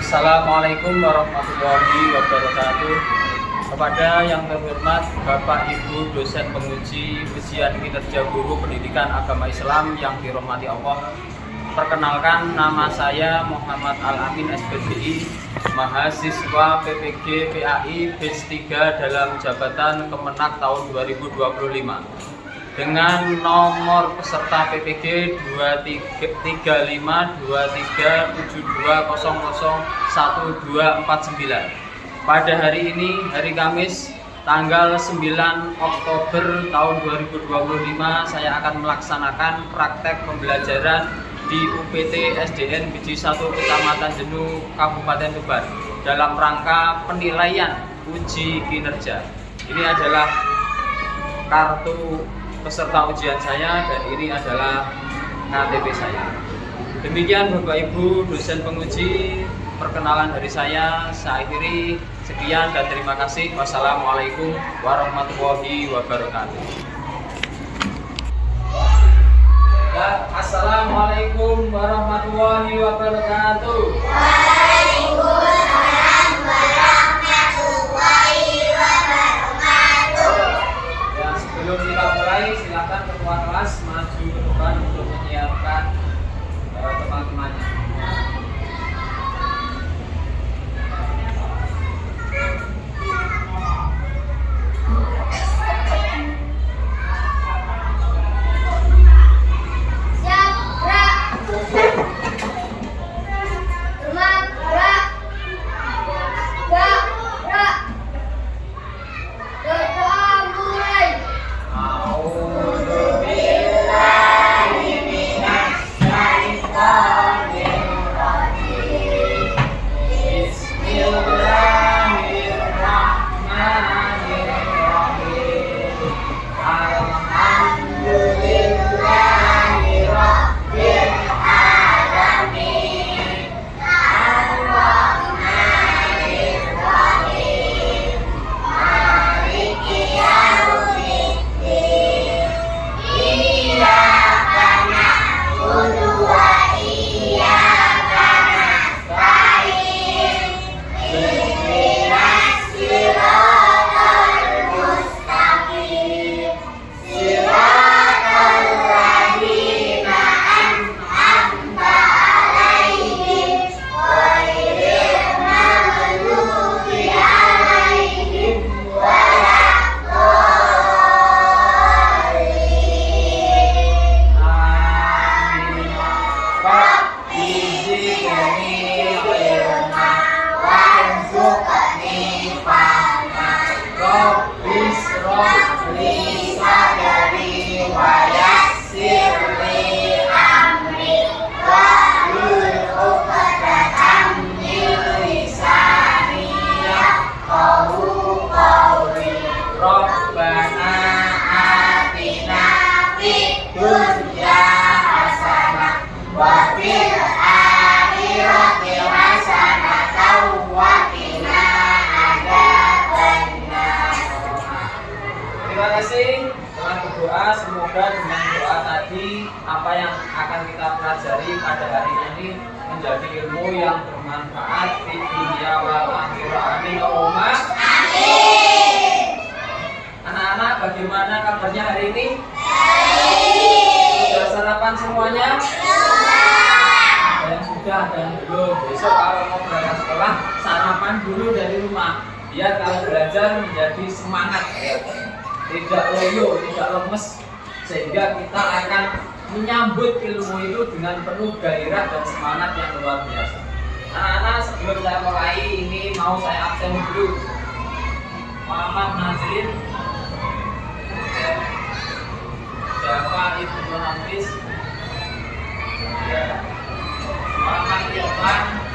Assalamualaikum warahmatullahi wabarakatuh. Kepada yang terhormat Bapak Ibu dosen penguji ujian kinerja guru pendidikan agama Islam yang dirahmati Allah. Perkenalkan, nama saya Muhammad Al-Amin SPDI, mahasiswa PPG PAI batch 3 dalam jabatan Kemenak tahun 2025. Dengan nomor peserta PPG 2352372001249. Pada hari ini, hari Kamis, tanggal 9 Oktober tahun 2025, saya akan melaksanakan praktek pembelajaran di UPT SDN Biji 1 Kecamatan Jenu, Kabupaten Tuban dalam rangka penilaian uji kinerja. Ini adalah kartu peserta ujian saya dan ini adalah KTP saya. Demikian Bapak Ibu dosen penguji, perkenalan dari saya akhiri. Sekian dan terima kasih. Wassalamualaikum warahmatullahi wabarakatuh. Assalamualaikum warahmatullahi wabarakatuh. Waalaikumsalam warahmatullahi wabarakatuh. Ya, sebelum kita mulai, silakan ketua kelas maju ke depan untuk menyiapkan teman-temannya. Terima kasih, telah berdoa. Semoga dengan doa tadi apa yang akan kita pelajari pada hari ini menjadi ilmu yang bermanfaat di dunia wal akhirah. Amin. Amin. Anak-anak, bagaimana kabarnya hari ini? Sudah sarapan semuanya? Ada yang sudah, ada yang belum. Besok kalau mau berangkat sekolah, sarapan dulu dari rumah biar kalau belajar menjadi semangat, tidak loyo, tidak lemes, sehingga kita akan menyambut ilmu itu dengan penuh gairah dan semangat yang luar biasa. Anak-anak, sebelum saya mulai ini mau saya absen dulu. Muhammad Nazrin, Bapak Ibu Nafis, Muhammad Irfan.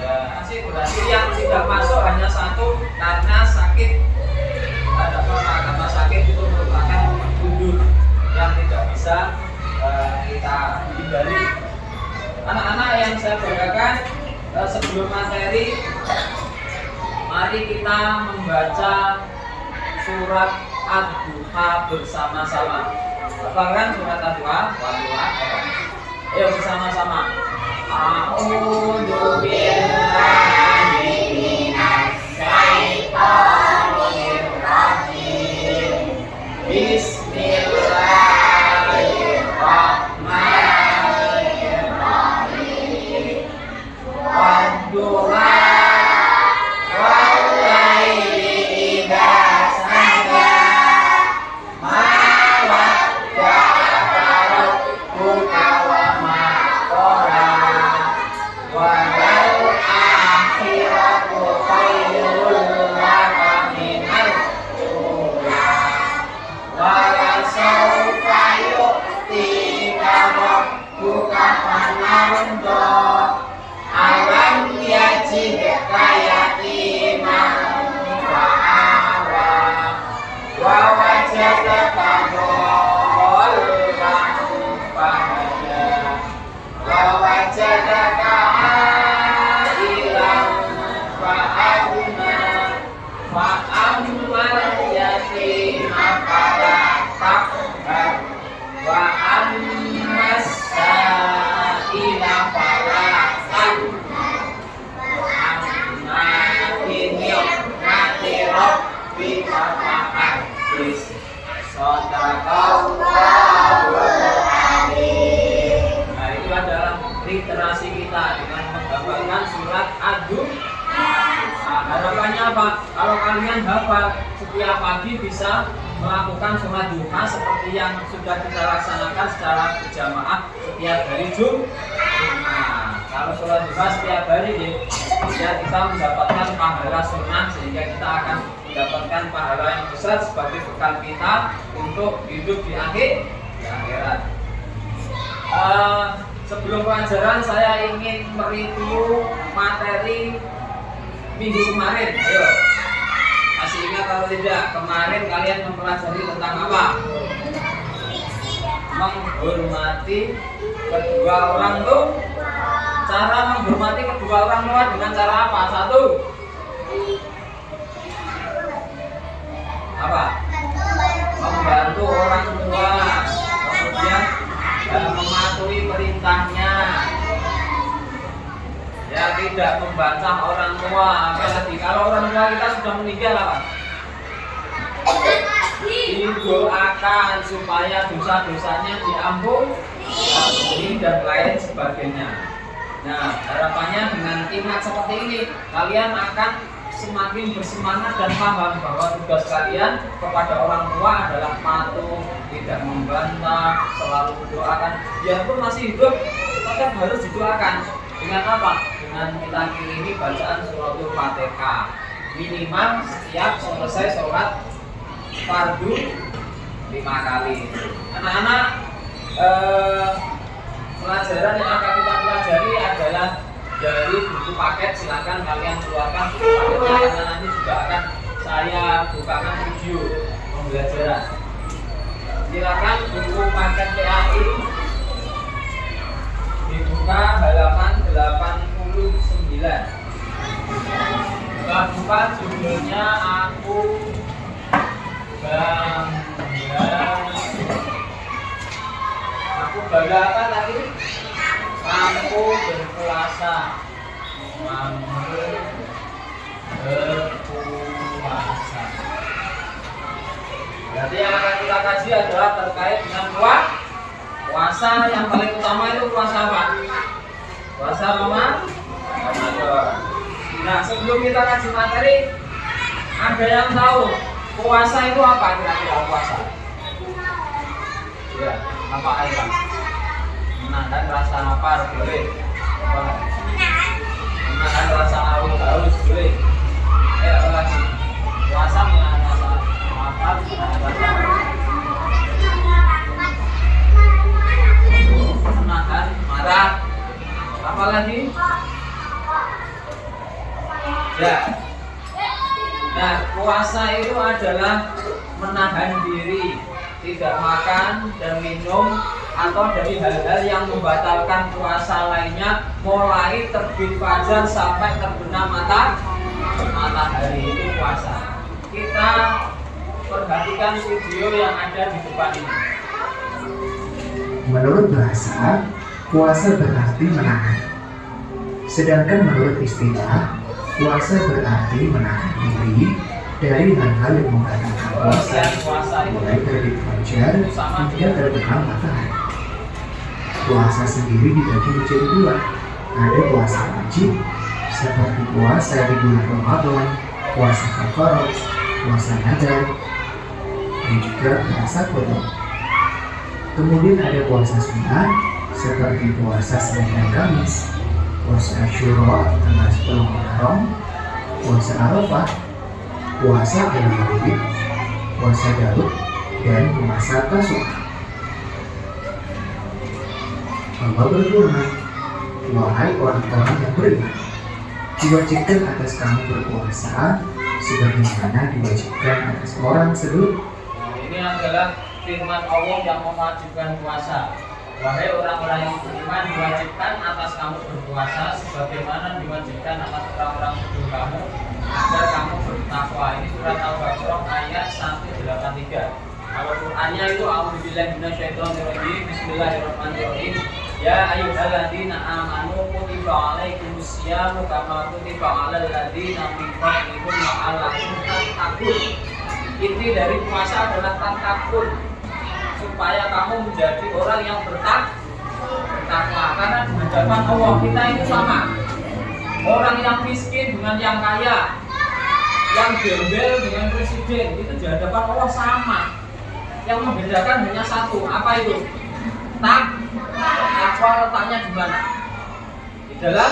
Ya, asik, berarti yang tidak masuk hanya satu karena sakit. Ada karena sakit itu merupakan undur yang tidak bisa kita hindari. Anak-anak yang saya banggakan, sebelum materi, mari kita membaca surat Ad-Duha bersama-sama. Hafalkan surat Ad-Duha? Ayo bersama-sama. A'udzu billahi anta alam yajidka yatiman fa'awa wa wajadaka dhallan fahada wa wajadaka ailan fa'agna fa'ammal yatima fala taqhar wa ammas sa'ila fala tanhar amma ini mati rabbika fa'adis sadaqallahul azim. Nah, itu adalah literasi kita dengan menghafalkan surat Ad-Duha. Nah, harapannya apa? Kalau kalian hafal setiap pagi bisa melakukan sholat duha seperti yang sudah kita laksanakan secara berjamaah setiap hari Jumat. Kalau sholat duha setiap hari ya kita mendapatkan pahala sunnah sehingga kita akan mendapatkan pahala yang besar sebagai bekal kita untuk hidup di akhirat. Sebelum pelajaran saya ingin mereview materi minggu kemarin. Ayo, masih ingat atau tidak? Kemarin kalian mempelajari tentang apa? Menghormati kedua orang tua. Cara menghormati kedua orang tua dengan cara apa? Satu, apa? Membantu orang tua. Kemudian mematuhi perintahnya. Ya, tidak membantah orang tua. Apalagi kalau orang tua kita sudah meninggal apa? Didoakan supaya dosa-dosanya diampuni dan lain sebagainya. Nah, harapannya dengan ingat seperti ini kalian akan semakin bersemangat dan paham bahwa tugas kalian kepada orang tua adalah patuh, tidak membantah, selalu mendoakan. Biarpun masih hidup, tetap harus didoakan. Dengan apa? Dengan kita kirimi bacaan suratul Fatihah minimal setiap selesai sholat fardu 5 kali. Anak-anak, pelajaran yang akan kita pelajari adalah dari buku paket. Silakan kalian keluarkan buku paketnya karena nanti juga akan saya bukakan video pembelajaran. Silakan buku paket PAI dibuka halaman 89. Kita buka judulnya Aku bangga apa tadi? Mampu berpuasa. Mampu berpuasa. Berarti yang akan kita kaji adalah terkait dengan puasa. Yang paling utama itu puasa apa? Puasa Ramadan. Nah, sebelum kita kaji materi, ada yang tahu puasa itu apa kira-kira puasa? Ya, apa aja? Menahan rasa lapar boleh. Menahan rasa haus boleh. Apa lagi? Puasa menahan rasa lapar, menahan rasa menahan marah. Apa lagi? Ya. Nah, puasa itu adalah menahan diri, tidak makan dan minum atau dari hal-hal yang membatalkan puasa lainnya, mulai terbit fajar sampai terbenam matahari, itu puasa. Kita perhatikan video yang ada di depan ini. Menurut bahasa, puasa berarti menahan. Sedangkan menurut istilah, puasa berarti menahan diri dari hal-hal yang membatalkan puasa, mulai terbit fajar hingga terbenam matahari. Puasa sendiri dibagi menjadi dua. Ada puasa wajib seperti puasa di bulan Ramadan, puasa kafarat, puasa nadar, dan juga puasa qada. Kemudian ada puasa sunnah seperti puasa Senin dan Kamis, puasa Asyura tanggal 10 Muharram, puasa Arafah, puasa Al-Maulid, puasa Daud, dan puasa Tasu'a. Allah berfirman, wahai orang-orang yang beriman, diwajibkan atas kamu berpuasa sebagaimana diwajibkan atas orang sebelum. Ini adalah firman Allah yang mewajibkan puasa. Wahai orang-orang yang beriman, diwajibkan atas kamu berpuasa sebagaimana diwajibkan atas orang-orang sebelum kamu agar kamu bertakwa. Ini surat Al-Baqarah ayat 183. Kalau Qur'annya itu a'udzubillahi minasyaitonirrajim. Bismillahirrahmanirrahim. Ya ayyuhalladzina amanu kutiba alaikumusyamu kama kutiba alal ladzina min qablikum la'allakum tattaqun. Inti dari puasa adalah tattaqun, supaya kamu menjadi orang yang bertakwa. Karena di hadapan Allah kita itu sama. Orang yang miskin dengan yang kaya, yang gembel dengan presiden, itu di hadapan Allah sama. Yang membedakan hanya satu, apa itu? Takwa. Letaknya di mana? Di dalam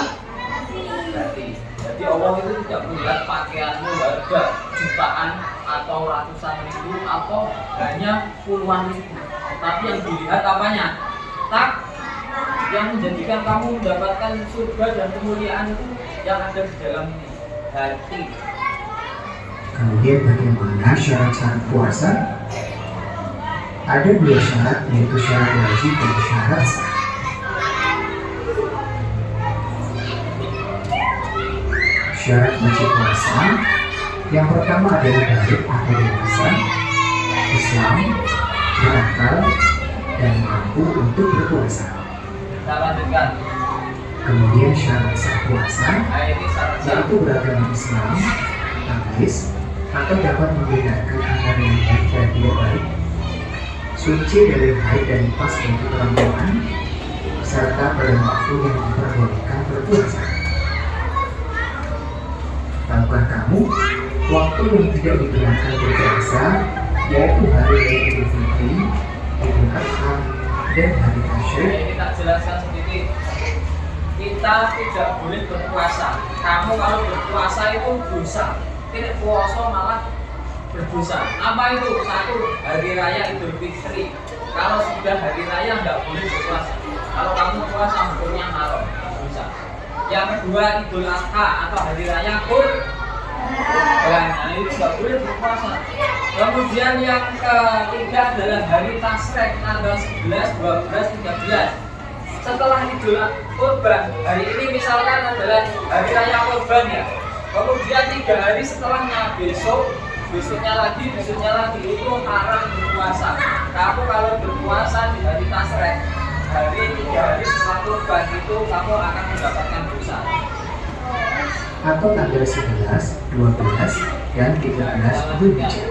hati. Jadi Allah itu tidak melihat pakaianmu harga jutaan atau ratusan ribu atau hanya puluhan ribu, tapi yang dilihat apanya? Yang menjadikan kamu mendapatkan surga dan kemuliaan itu yang ada di dalam ini, hati. Kemudian bagaimana syarat-syarat puasa? Ada dua syarat, yaitu syarat wajib dan syarat sah. Syarat wajib puasa yang pertama adalah balik atau dewasa, Islam, berakal, dan mampu untuk berpuasa. Kita lanjutkan. Kemudian syarat sah puasa Ini syarat sah. yaitu beragama Islam, tamyiz, atau dapat membedakan antara yang baik dan tidak baik, suci dari haid dan nifas untuk perempuan, serta pada waktu yang diperbolehkan berpuasa. Tahukah kamu waktu yang tidak dibenarkan berpuasa yaitu hari raya Idul Fitri, Idul Adha, dan hari Asyura? Kita jelaskan sedikit. Kita tidak boleh berpuasa. Kamu kalau berpuasa itu dosa. Tidak puasa malah berdosa. Apa itu? Satu, hari raya Idul Fitri. Kalau sudah hari raya nggak boleh berpuasa. Kalau kamu puasa hukumnya haram, dosa. Yang kedua, Idul Adha atau hari raya Kurban. Nah, itu nggak boleh berpuasa. Kemudian yang ketiga adalah hari Tasrek tanggal 11, 12, 13. Setelah Idul Kurban, hari ini misalkan adalah hari raya Kurban ya. Kemudian 3 hari setelahnya, besoknya lagi itu haram berpuasa. Kamu kalau berpuasa di hari Tasrek, hari 3 hari setelah Kurban itu kamu akan mendapatkan dosa. Atau tanggal 11, 12, dan 13 Dzulhijjah.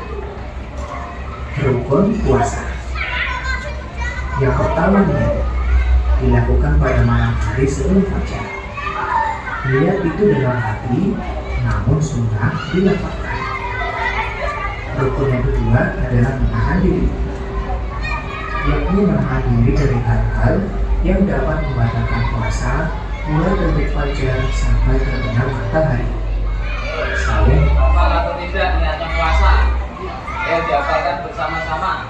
Rukun puasa. Yang pertama niat, dilakukan pada malam hari sebelum fajar. Niat itu dalam hati, namun sunnah dilafalkan. Rukun yang kedua adalah menahan diri, yakni menahan diri dari hal-hal yang dapat membatalkan puasa mulai terbit fajar sampai terbenam matahari. Saya Hafal atau tidak niatnya puasa? Dihafalkan bersama-sama.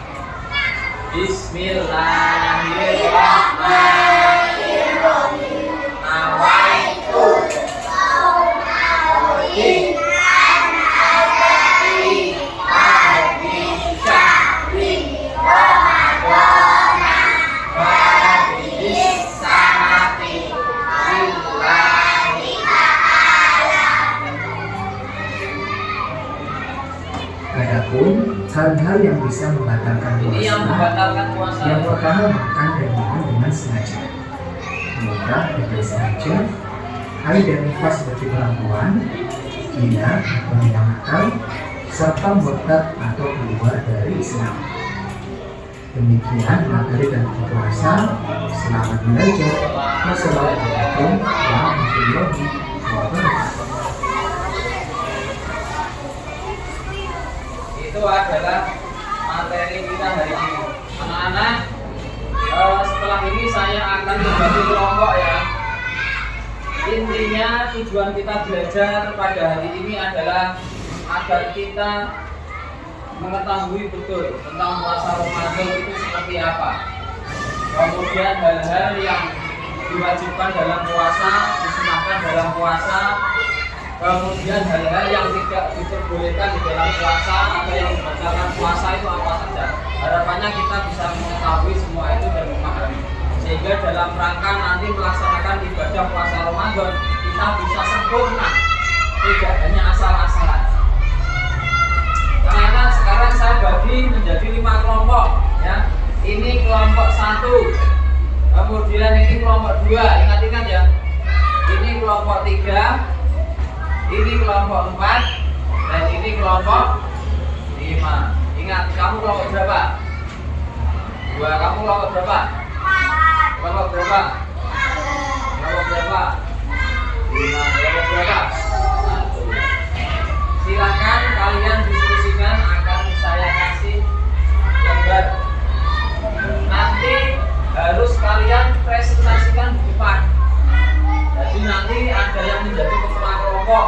Bismillahirrahmanirrahim. Nawaitu adapun hal-hal yang bisa membatalkan ini yang puasa. membatalkan puasa. Yang pertama, makan dan minum dengan sengaja, muntah dengan sengaja, haid dan nifas seperti perempuan, gila atau hilang akal, serta murtad atau keluar dari Islam. Demikian materi dan puasa. Selamat belajar. Wassalamualaikum warahmatullahi wabarakatuh. Itu adalah materi kita hari ini. Anak-anak, setelah ini saya akan membagi kelompok ya. Intinya tujuan kita belajar pada hari ini adalah agar kita mengetahui betul tentang puasa Ramadan itu seperti apa. Kemudian hal-hal yang diwajibkan dalam puasa, disunahkan dalam puasa, kemudian hal-hal yang tidak diperbolehkan di dalam puasa atau yang membatalkan puasa itu apa saja. Harapannya kita bisa mengetahui semua itu dan memahami, sehingga dalam rangka nanti melaksanakan ibadah puasa Ramadan kita bisa sempurna, tidak hanya asal-asalan. Karena sekarang saya bagi menjadi 5 kelompok, ya. Ini kelompok 1, kemudian ini kelompok 2, ingat-ingat ya. Ini kelompok 3, ini kelompok 4, dan ini kelompok 5. Ingat, kamu kelompok berapa? 2. Kamu kelompok berapa? Kelompok berapa? Kelompok berapa? 5. Kelompok berapa? 1. Silakan kalian diskusikan, akan saya kasih gambar. Nanti harus kalian presentasikan di depan. Jadi nanti ada yang menjadi ketua kelompok,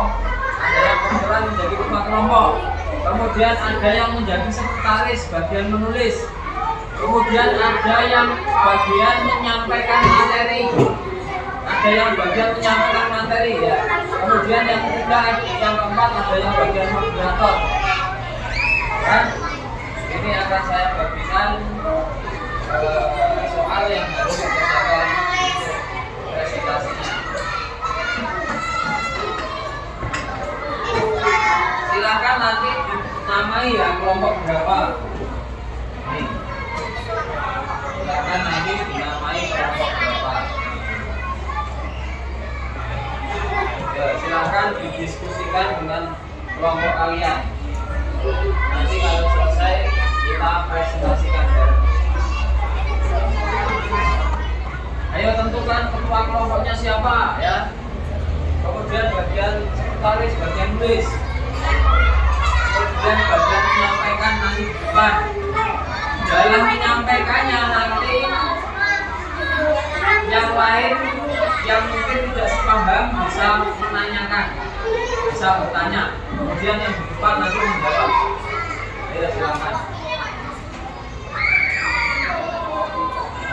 ada yang pemeran menjadi ketua kelompok, kemudian ada yang menjadi sekretaris bagian menulis, kemudian ada yang bagian menyampaikan materi, ada yang bagian menyampaikan materi, ya. Kemudian yang ketiga, yang keempat ada yang bagian moderator. Dan ini akan saya bagikan soal yang harus dikerjakan presentasinya. Silakan nanti dinamai ya kelompok berapa. Nih. Silakan nanti dinamai kelompok berapa. Ya, silakan didiskusikan dengan kelompok kalian. Nanti kalau selesai kita presentasikan bareng. Ayo tentukan ketua kelompoknya siapa, ya. Kemudian bagian sekretaris, bagian tulis, kemudian bagian menyampaikan nanti di depan. Dalam menyampaikannya nanti yang lain yang mungkin tidak sepaham bisa menanyakan, bisa bertanya. Kemudian yang di depan nanti menjawab. Ayo silakan.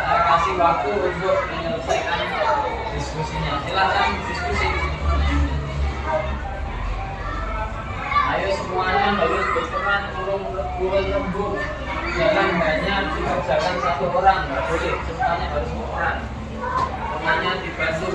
Saya kasih waktu untuk menyelesaikan diskusinya. Silakan diskusi. Ayo semuanya harus berperan turun lembur. Jangan hanya dikerjakan satu orang, nggak boleh. Semuanya harus berperan. Semuanya dibantu.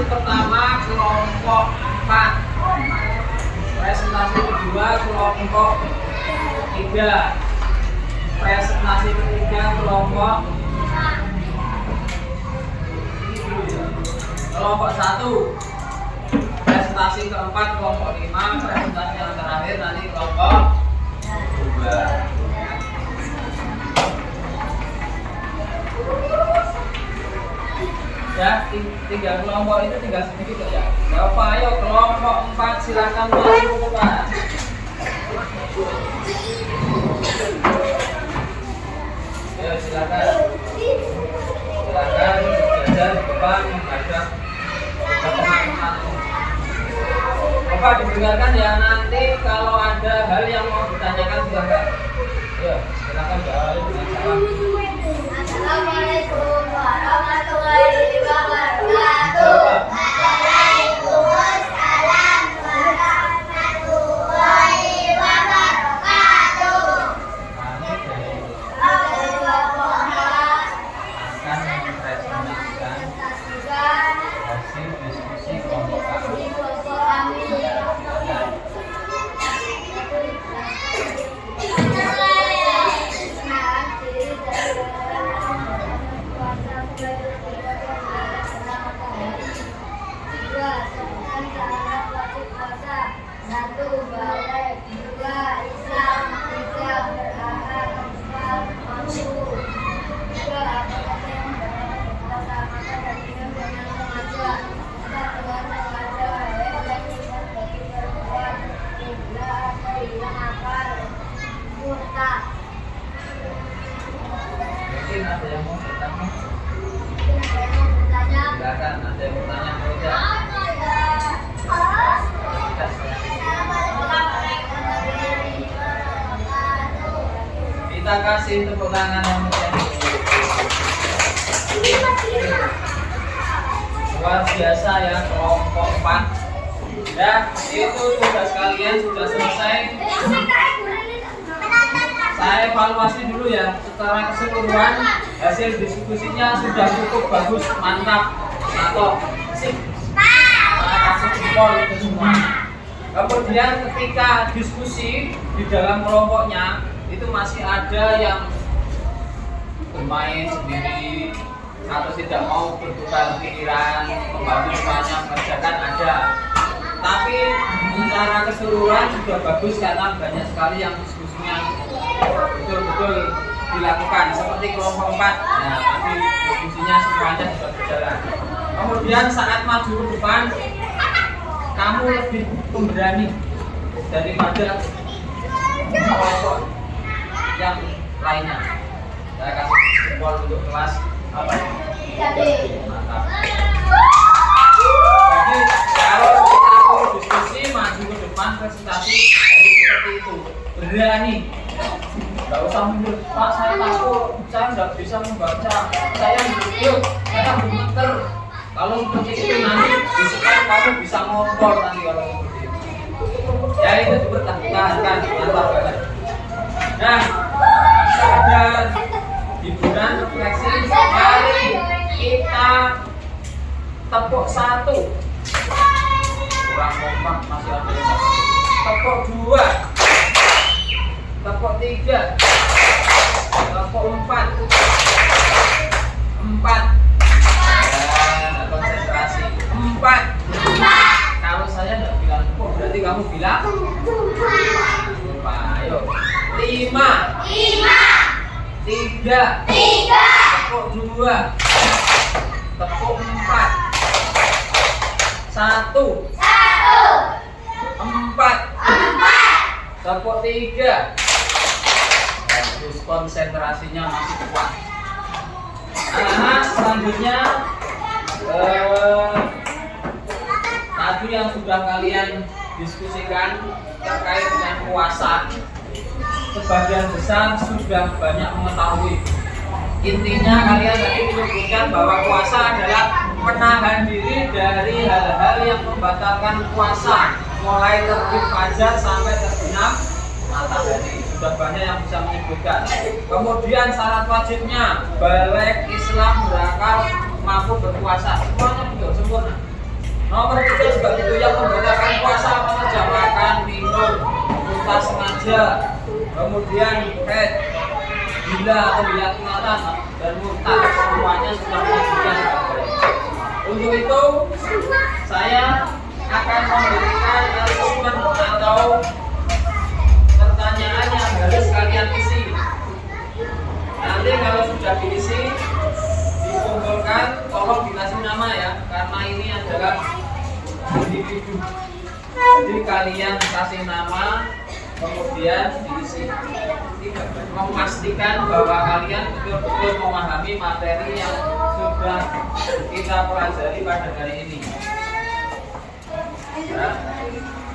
Pertama kelompok 4, presentasi kedua kelompok 3, presentasi ketiga kelompok 1, presentasi keempat kelompok 5, presentasi yang terakhir nanti kelompok 2. Ya, 3 kelompok itu tinggal sedikit ya. Bapak, ayo kelompok 4 silakan maju ke depan. Ayo silakan. Silakan jajar di depan menghadap ke teman-teman. Bapak didengarkan ya, nanti kalau ada hal yang mau ditanyakan silakan. Ayo, silakan jawab dengan salam. Assalamualaikum warahmatullahi wabarakatuh. Waalaikumsalam warahmatullahi wabarakatuh. Akan mempresentasikan kasih tepuk tangan yang meriah. Luar biasa ya kelompok 4. Ya, itu tugas kalian sudah selesai. Saya evaluasi dulu ya, secara keseluruhan hasil diskusinya sudah cukup bagus, mantap, atau sip. Saya kasih jempol itu semua. Kemudian ketika diskusi di dalam kelompoknya itu masih ada yang bermain sendiri atau tidak mau bertukar pikiran, membantu semuanya mengerjakan ada. Tapi secara keseluruhan sudah bagus karena banyak sekali yang diskusinya betul-betul dilakukan seperti kelompok 4. Nah, nanti diskusinya semuanya sudah berjalan. Kemudian saat maju ke depan, kamu lebih pemberani daripada kelompok yang lainnya. Saya kasih jempol untuk kelas apa? Mantap. Jadi kalau kita mau diskusi maju ke depan presentasi harus seperti itu, berani. Gak usah mundur, Pak saya takut, saya nggak bisa membaca, saya yuk, saya gemeter. Kalau seperti itu nanti bisikan kamu bisa ngompol nanti kalau seperti itu. Ya itu dipertahankan, mantap banget. Nah, ada hiburan refleksi. Mari kita tepuk 1. Kurang kompak masih ada yang satu. Tepuk 2. Tepuk 3. Tepuk 4. 4. Konsentrasi 4. Kalau saya tidak bilang tepuk berarti kamu bilang 5. Ayo 5. 3. Tepuk 2. Tepuk 4. 1. 4. Tepuk 3. Bagus, konsentrasinya masih kuat. Anak selanjutnya tadi yang sudah kalian diskusikan terkait dengan puasa, sebagian besar sudah banyak mengetahui. Intinya kalian tadi menyebutkan bahwa puasa adalah menahan diri dari hal-hal yang membatalkan puasa, mulai terbit fajar sampai terbenam matahari. Sudah banyak yang bisa menyebutkan. Kemudian syarat wajibnya balik Islam, berakal, mampu berpuasa, semuanya betul sempurna. Nomor 3 juga itu yang membatalkan puasa apa saja, makan, minum, muntah sengaja, kemudian head, gila atau lihat kelihatan dan muntah, semuanya sudah menyebutkan. Untuk itu saya akan memberikan assessment atau pertanyaan yang harus kalian isi. Nanti kalau sudah diisi, dikumpulkan, tolong dikasih nama ya, karena ini adalah individu. Jadi kalian kasih nama, kemudian diisi. Memastikan bahwa kalian betul-betul memahami materi yang sudah kita pelajari pada hari ini. Ya,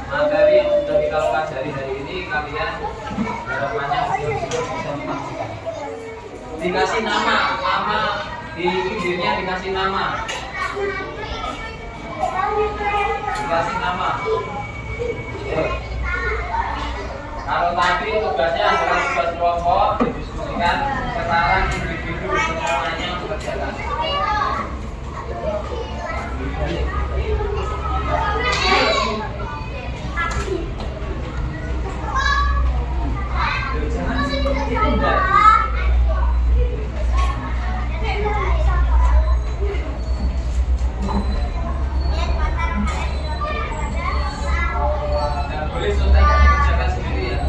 materi yang sudah kita pelajari hari ini kalian harapannya betul-betul bisa memastikan. Dikasih nama di videonya dikasih nama. Dikasih nama. Oke. Kalau tadi tugasnya adalah tugas kelompok didiskusikan, sekarang individu semuanya berjalan. Jangan seperti itu enggak. Boleh sontek kerjakan sendiri ya.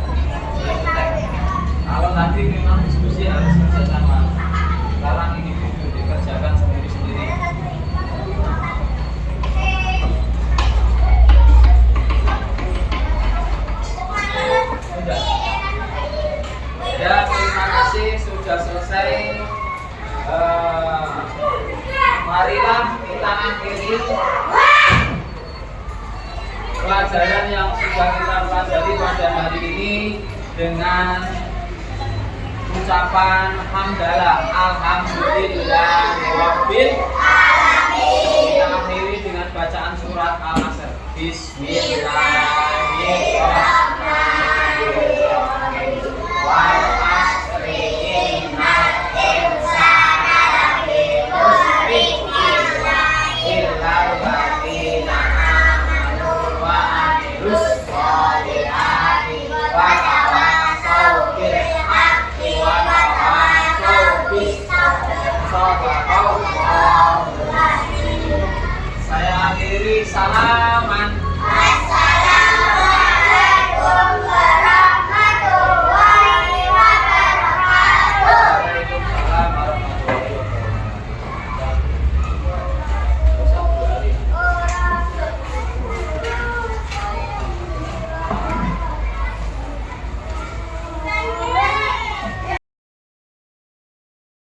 Kalau tadi memang diskusi harus bersama. Sekarang individu dikerjakan sendiri-sendiri. Sudah. Ya, terima kasih sudah selesai. Marilah kita akhiri pelajaran yang sudah kita pelajari pada hari ini dengan ucapan hamdalah alhamdulillahirabbil alamin. Kita akhiri dengan bacaan surat Al-Asr. Bismillahirrahmanirrahim.